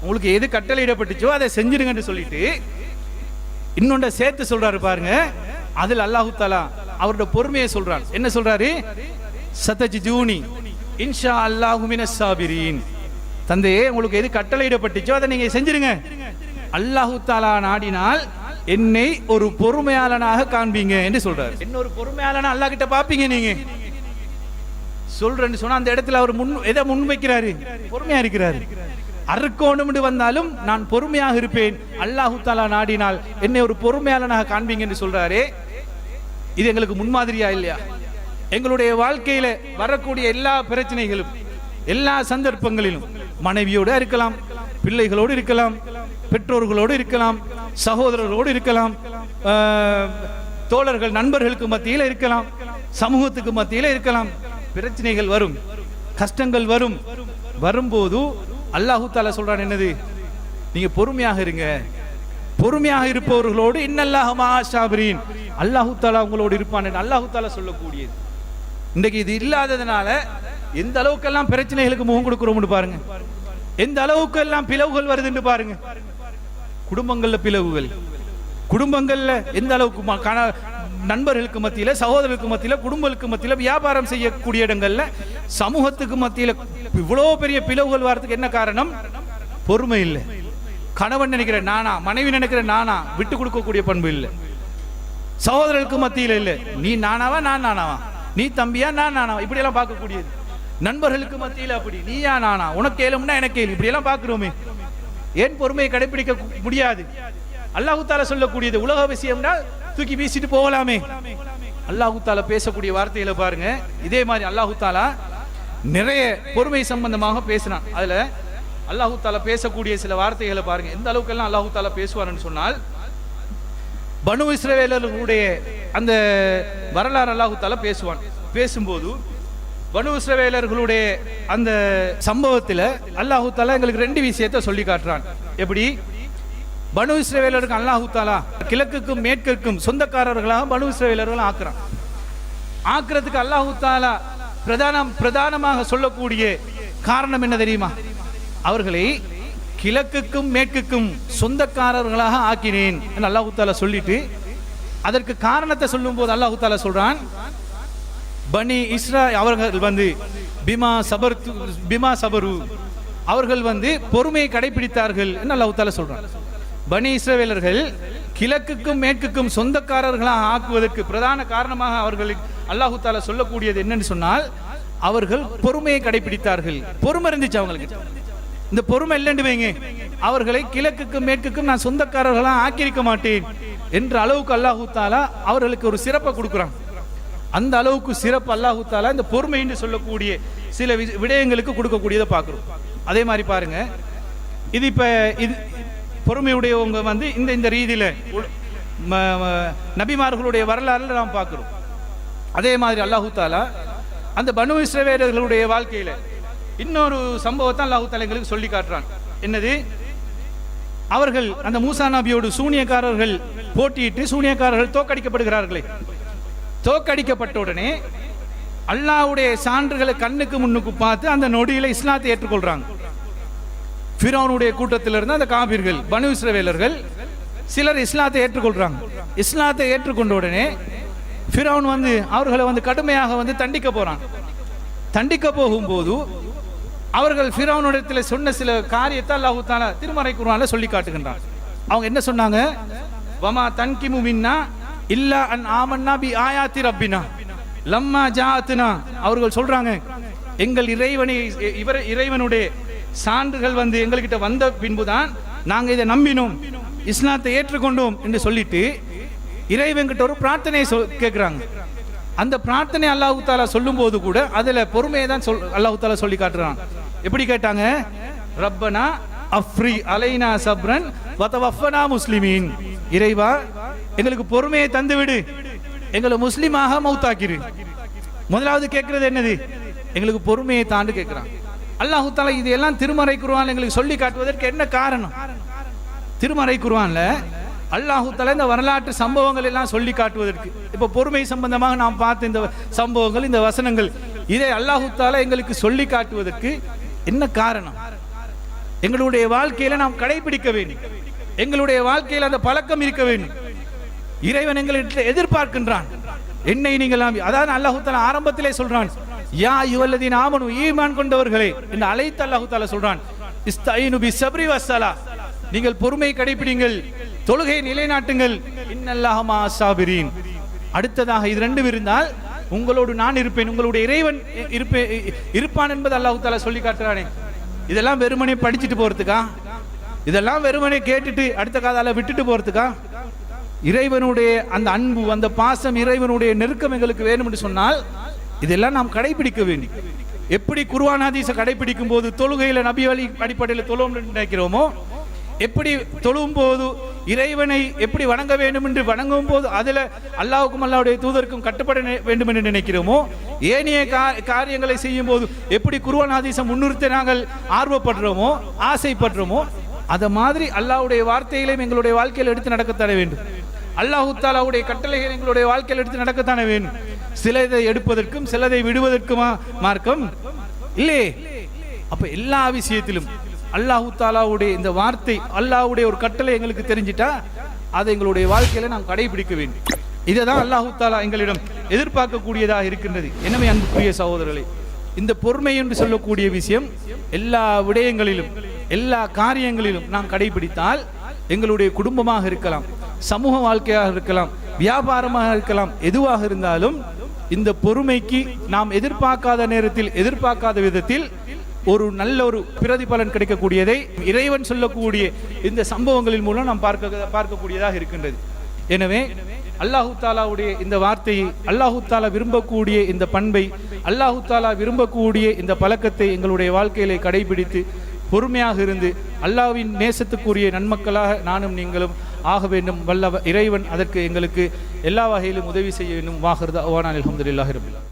உங்களுக்கு எது கட்டளையிடப்பட்டுச்சோ அதை செஞ்சிருங்கன்னு சொல்லிட்டு இன்னொன்றை சேர்த்து சொல்றாரு பாருங்க. அதில் அல்லாஹ் தஆலா அவரோட பொறுமையை சொல்றான். என்ன சொல்றாரு? சதஜூனி இன்ஷா அல்லாஹு மினஸ் சாபிரீன், தந்தையே உங்களுக்கு எது கட்டளையிடப்பட்டுச்சோ அதை நீங்க செஞ்சிருங்க, அல்லாஹ் தஆலா நாடினால் என்னை ஒரு பொறுமையாளனாக காண்பீங்க என்று சொல்றாரு. என்ன ஒரு பொறுமையாளனா அல்லாஹ் கிட்ட பாப்பீங்க நீங்க சொல்றேன்னு சொன்னா அந்த இடத்துல அவர் எதை முன்வைக்கிறாரு? பொறுமையா இருக்கிறாரு. அறுக்கோணும் வந்தாலும் நான் பொறுமையாக இருப்பேன், அல்லாஹ் தஆலா நாடினால் என்னை ஒரு பொறுமையாளனாக காண்பீங்க என்று சொல்றாரு. இது எங்களுக்கு முன்மாதிரியா இல்லையா? எங்களுடைய வாழ்க்கையில வரக்கூடிய எல்லா பிரச்சனைகளும் எல்லா சந்தர்ப்பங்களிலும் மனைவியோடு இருக்கலாம், பிள்ளைகளோடு இருக்கலாம், பெற்றோர்களோடு இருக்கலாம், சகோதரர்களோடு இருக்கலாம், தோழர்கள் நண்பர்களுக்கு மத்தியில் இருக்கலாம், சமூகத்துக்கு மத்தியில் இருக்கலாம். பிரச்சனைகள் வரும், கஷ்டங்கள் வரும். வரும்போது அல்லாஹ் தஆலா சொல்றான் என்னது? நீங்க பொறுமையாக இருங்க. பொறுமையாக இருப்பவர்களோடு இன்னல்லாஹ மஅ ஸாபிரீன், அல்லாஹ் தஆலா உங்களோடு இருப்பான் என்று அல்லாஹ் தஆலா சொல்லக்கூடியது. இன்றைக்கு இது இல்லாததுனால எந்த அளவுக்கெல்லாம் பிரச்சனைகளுக்கு முகம் கொடுக்கிறோம்னு பாருங்க. எந்த அளவுக்கு எல்லாம் பிளவுகள் வருதுன்னு பாருங்க. குடும்பங்கள்ல பிளவுகள், குடும்பங்கள்ல எந்த அளவுக்கு நண்பர்களுக்கு மத்தியில, சகோதரர்களுக்கு மத்தியில, குடும்பங்களுக்கு மத்தியில, வியாபாரம் செய்யக்கூடிய இடங்கள்ல, சமூகத்துக்கு மத்தியில இவ்வளவு பெரிய பிளவுகள் வர்றதுக்கு என்ன காரணம்? பொறுமை இல்லை. கணவன் நினைக்கிற நானா, மனைவி நினைக்கிற நானா, விட்டு கொடுக்கக்கூடிய பண்பு இல்லை. சகோதரர்களுக்கு மத்தியில இல்லை, நீ நானாவா நான் நானாவா, நீ தம்பியா நான் நானாவா, இப்படி எல்லாம் பார்க்கக்கூடியது. நண்பர்களுக்கு மத்தியில அப்படி நீயா நானா, உனக்கு ஏழும்னா எனக்கு ஏழு, இப்படி எல்லாம் பார்க்கிறோமே. ஏன் பொறுமையை கடைபிடிக்க முடியாது? அல்லாஹ் தஆலா சொல்லக்கூடியது உலக விஷயம்னா தூக்கி வீசிட்டு போகலாமே. அல்லாஹ் தஆலா பேசக்கூடிய வார்த்தைகளை பாருங்க. இதே மாதிரி அல்லாஹ் தஆலா நிறைய பொறுமை சம்பந்தமாக பேசினான். அதுல அல்லாஹ் தஆலா பேசக்கூடிய சில வார்த்தைகளை பாருங்க. எந்த அளவுக்கு எல்லாம் அல்லாஹ் தஆலா பேசுவார்னு சொன்னால், பனு இஸ்ரவேலர்களுடைய அந்த வரலாறு அல்லாஹ் தஆலா பேசுவான். பேசும்போது பனு இஸ்ரவேலர்களுடைய அந்த சம்பவத்தில் அல்லாஹ் தஆலா எங்களுக்கு ரெண்டு விஷயத்தை சொல்லி காட்டுறான். எப்படி? பனு இஸ்ரவேலருக்கு அல்லாஹ் தஆலா கிழக்குக்கும் மேற்கிற்கும் சொந்தக்காரர்களாக பனு இஸ்ரவேலர்கள் ஆக்குறான். ஆக்குறதுக்கு அல்லாஹ் தஆலா பிரதானமாக சொல்லக்கூடிய காரணம் என்ன தெரியுமா? அவர்களை கிழக்குக்கும் மேற்குக்கும் சொந்தக்காரர்களாக ஆக்கினேன் என்று அல்லாஹ் தஆலா சொல்லிட்டு, அதற்கு காரணத்தை சொல்லும் போது அல்லாஹ் தஆலா சொல்றான், பனி இஸ்ரா அவர்கள் பிமா சபரு அவர்கள் பொறுமையை கடைபிடித்தார்கள் என்று அல்லாஹ் தஆலா சொல்றான். பனி இஸ்ரவேலர்கள் கிழக்குக்கும் மேற்குக்கும் சொந்தக்காரர்களாக ஆக்குவதற்கு பிரதான காரணமாக அவர்களுக்கு அல்லாஹ் தஆலா சொல்லக்கூடியது என்னன்னு சொன்னால், அவர்கள் பொறுமையை கடைபிடித்தார்கள். பொறுமை இருந்துச்சு அவங்களுக்கு. இந்த பொறுமை இல்லைன்னு வைங்க, அவர்களை கிழக்குக்கும் மேற்குக்கும் நான் சொந்தக்காரர்களாக ஆக்கியிருக்க மாட்டேன் என்ற அளவுக்கு அல்லாஹ் தஆலா அவர்களுக்கு ஒரு சிறப்பை கொடுக்குறான். அந்த அளவுக்கு சிறப்பு அல்லாஹ் தஆலா இந்த பொறுமை என்று சொல்லக்கூடிய சில விடயங்களுக்கு கொடுக்கக்கூடியதை பார்க்கிறோம். அதே மாதிரி பாருங்க, இது இப்ப இது பொறுமையுடையவங்க இந்த ரீதியில நபிமார்களுடைய வரலாறுல நாம் பார்க்கிறோம். அதே மாதிரி அல்லாஹ் தஆலா அந்த பனு இஸ்ரவேலர்களுடைய வாழ்க்கையில இன்னொரு சம்பவத்தை அல்லாஹ் தஆலா எங்களுக்கு சொல்லி காட்டுறான். என்னது? அவர்கள் அந்த மூசா நபியோடு சூனியக்காரர்கள் போட்டியிட்டு சூனியக்காரர்கள் தோற்கடிக்கப்படுகிறார்களே. தோற்கடிக்கப்பட்ட உடனே அல்லாஹ்வுடைய சான்றுகளை கண்ணுக்கு முன்னுக்கு பார்த்து அந்த நொடியில இஸ்லாத்தை ஏற்றுக்கொள்றாங்க. ஃபிரௌனுடைய கூட்டத்திலிருந்து அந்த காபிர்கள் பனு இஸ்ரவேலர்கள் சிலர் இஸ்லாத்தை ஏற்றுக்கொள்றாங்க. இஸ்லாத்தை ஏற்றுக்கொண்ட உடனே ஃபிரௌன் அவர்களை கடுமையாக தண்டிக்க போறான். தண்டிக்க போகும்போது அவர்கள் ஃபிரௌனிடத்தில் சொன்ன சில காரியத்தை அல்லாஹ் தஆலா திருமறை குர்ஆன்ல சொல்லி காட்டுகின்றான். அவங்க என்ன சொன்னாங்க? வமா தன்கிமு மின்னா இல்லா அன் ஆமன்னா பி ஆயாத்தி ரப்பினா லம்மா ஜாஅத்னா. அவர்கள் சொல்றாங்க, எங்கள் இறைவனுடைய சான்றுகள் எங்கள்கிட்ட வந்த பின்புதான் நாங்க இதை நம்பினோம், இஸ்லாத்தை ஏற்றுக்கொண்டோம் என்று சொல்லிட்டு இறைவன்கிட்ட ஒரு பிரார்த்தனை கேட்கிறாங்க. அந்த பிரார்த்தனை அல்லாஹ் தஆலா சொல்லும் போது கூட அதுல பொறுமையை தான் அல்லாஹ் தஆலா சொல்லி காட்டுறான். எப்படி கேட்டாங்க? ரப்பனா அஃப்ரி அலைனா சப்ரன் வதவஃபனா முஸ்லிமீன். இறைவா, எங்களுக்கு பொறுமையை தந்து விடு, எங்களை முஸ்லிமாக மௌத்தாக்கிரு. முதலாவது கேட்கிறது என்னது? எங்களுக்கு பொறுமையை தாண்டு கேட்கிறான் அல்லாஹ் தஆலா. இதெல்லாம் திருமறை குர்ஆன்ல எங்களுக்கு சொல்லி காட்டுவதற்கு என்ன காரணம்? திருமறை குர்ஆன்ல அல்லாஹ் தஆலா இந்த வரலாற்று சம்பவங்கள் எல்லாம் சொல்லி காட்டுவதற்கு, இப்ப பொறுமை சம்பந்தமாக நாம் பார்த்த இந்த சம்பவங்கள், இந்த வசனங்கள், இதை அல்லாஹ் தஆலா எங்களுக்கு சொல்லி காட்டுவதற்கு என்ன காரணம்? எங்களுடைய வாழ்க்கையில நாம் கடைபிடிக்க வேண்டும். எங்களுடைய வாழ்க்கையில் அந்த பழக்கம் இருக்க வேண்டும். இறைவன் எங்களை எதிர்பார்க்கின்றான். என்னை நீங்கள் அதான் அல்லாஹ் தஆலா ஆரம்பத்திலே சொல்றான், யா அய்யுஹல்லதீன ஆமனு, ஈமான் கொண்டவர்களே என்று அழைத்து அல்லாஹ் தஆலா சொல்றான், இஸ்தைனு பிஸ்ஸப்ரி வஸ்ஸலா, நீங்கள் பொறுமை கடைபிடிங்கள், தொழுகை நிலைநாட்டுங்கள், இன்னல்லாஹ மஅஸ் ஸாபிரீன். அடுத்ததாக இது ரெண்டும் இருந்தால் உங்களோடு நான் இருப்பேன், உங்களுடைய இறைவன் இருப்பான் என்பது அல்லாஹ் தஆலா சொல்லி காட்டுறானே. இதெல்லாம் வெறுமனே படிச்சுட்டு போறதுக்கா? இதெல்லாம் வெறுமனே கேட்டுட்டு அடுத்த காதால விட்டுட்டு போறதுக்கா? இறைவனுடைய அந்த அன்பு, அந்த பாசம், இறைவனுடைய நெருக்கம் எங்களுக்கு வேணும் என்று சொன்னால் இதெல்லாம் நாம் கடைபிடிக்க வேண்டும். எப்படி குர்ஆன் ஹதீஸை கடைபிடிக்கும் போது தொழுகையில நபி வழி அடிப்படையில் தொழும் நினைக்கிறோமோ, எப்படி தொழும் போது இறைவனை எப்படி வணங்க வேண்டும் என்று வணங்கும் போது அதில் அல்லாஹ்வுக்கும் அல்லாஹ்வுடைய தூதருக்கும் கட்டுப்பட வேண்டும் என்று நினைக்கிறோமோ, ஏனைய காரியங்களை செய்யும் போது எப்படி குர்ஆன் ஹதீஸை முன்னிறுத்த நாங்கள் ஆர்வப்படுறோமோ, ஆசைப்படுறோமோ, அதை மாதிரி அல்லாஹ்வுடைய வார்த்தைகளையும் எங்களுடைய வாழ்க்கையில் எடுத்து நடக்கத்தானே வேண்டும். அல்லாஹ் தஆலாவுடைய கட்டளைகளை எங்களுடைய வாழ்க்கையில் எடுத்து நடக்கத்தானே வேண்டும். சிலதை எடுப்பதற்கும் சிலதை விடுவதற்குமா மார்க்கம் இல்லையே. அப்ப எல்லா விஷயத்திலும் அல்லாஹு தாலாவுடைய இந்த வார்த்தை, அல்லாஹ்வுடைய ஒரு கட்டளை எங்களுக்கு தெரிஞ்சிட்டா அதை எங்களுடைய வாழ்க்கையில நாம் கடைபிடிக்க வேண்டும். இதை தான் அல்லாஹு தாலா எங்களிடம் எதிர்பார்க்கக்கூடியதாக இருக்கின்றது. எனவே அன்புக்குரிய சகோதரர்களே, இந்த பொறுமை என்று சொல்லக்கூடிய விஷயம் எல்லா விடயங்களிலும் எல்லா காரியங்களிலும் நாம் கடைபிடித்தால் எங்களுடைய குடும்பமாக இருக்கலாம், சமூக வாழ்க்கையாக இருக்கலாம், வியாபாரமாக இருக்கலாம், எதுவாக இருந்தாலும் இந்த பொறுமைக்கு நாம் எதிர்பார்க்காத நேரத்தில் எதிர்பார்க்காத விதத்தில் ஒரு நல்ல ஒரு பிரதிபலன் கிடைக்கக்கூடியதை இறைவன் சொல்லக்கூடிய இந்த சம்பவங்களின் மூலம் நாம் பார்க்கக்கூடியதாக இருக்கின்றது. எனவே அல்லாஹு தாலாவுடைய இந்த வார்த்தையை, அல்லாஹு தாலா விரும்பக்கூடிய இந்த பண்பை, அல்லாஹு தாலா விரும்பக்கூடிய இந்த பழக்கத்தை எங்களுடைய வாழ்க்கையிலே கடைபிடித்து பொறுமையாக இருந்து அல்லாஹ்வின் நேசத்துக்குரிய நன்மக்களாக நானும் நீங்களும் ஆக வேண்டும். வல்ல இறைவன் அதற்கு எங்களுக்கு எல்லா வகையிலும் உதவி செய்ய வேண்டும். வாஹிர் தஅவானா அல்ஹம்துலில்லாஹி ரப்பில் ஆலமீன்.